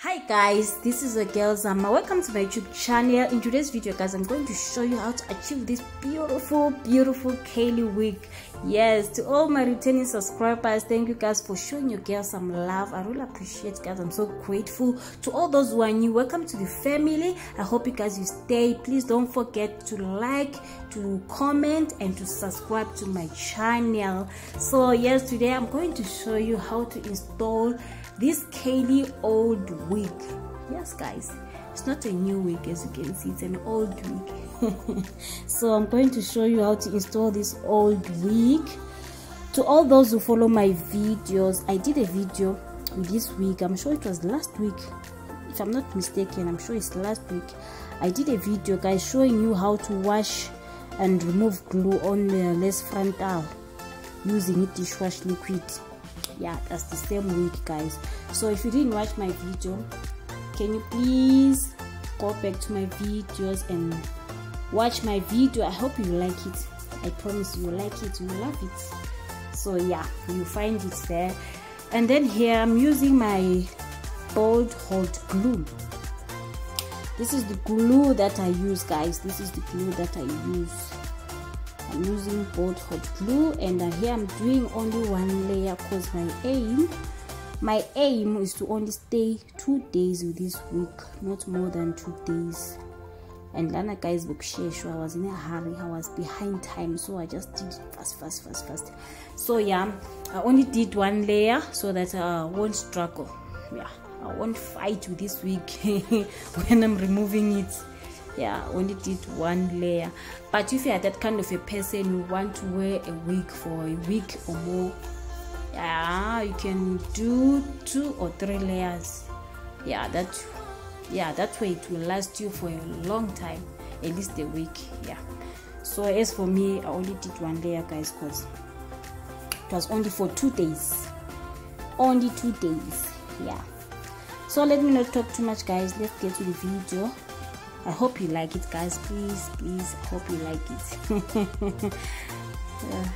Hi guys, this is a girl Zama. Welcome to my YouTube channel. In today's video guys, I'm going to show you how to achieve this beautiful curly wig. Yes, to all my returning subscribers, thank you guys for showing your girl some love. I really appreciate it guys. I'm so grateful. To all those who are new, welcome to the family. I hope you guys will stay. Please don't forget to like, to comment and to subscribe to my channel. So yes, today I'm going to show you how to install this curly old wig. Yes guys, it's not a new wig, as you can see, it's an old wig. So I'm going to show you how to install this old wig. To all those who follow my videos, I did a video with this wig. I'm sure it was last week, if I'm not mistaken. I'm sure it's last week. I did a video guys showing you how to wash and remove glue on the lace frontal using dishwash liquid. Yeah, that's the same wig guys. So if you didn't watch my video, can you please go back to my videos and watch my video? I hope you like it. I promise you will like it, you will love it. So yeah, you find it there. And then here I'm using my bold hold glue. This is the glue that I use guys. This is the glue that I use. I'm using bold hot glue, and here I'm doing only one layer because my aim is to only stay 2 days with this wig, not more than 2 days. And Lana guys, I was in a hurry, I was behind time, so I just did fast. So yeah, I only did one layer so that I won't struggle. Yeah, I won't fight with this wig when I'm removing it. Yeah, I only did one layer. But if you are that kind of a person who want to wear a wig for a week or more, yeah, you can do 2 or 3 layers. Yeah, that way it will last you for a long time, at least a week. Yeah, so as for me, I only did one layer guys because it was only for 2 days, only 2 days. Yeah, so let me not talk too much guys, let's get to the video. I hope you like it guys, please I hope you like it. Yeah.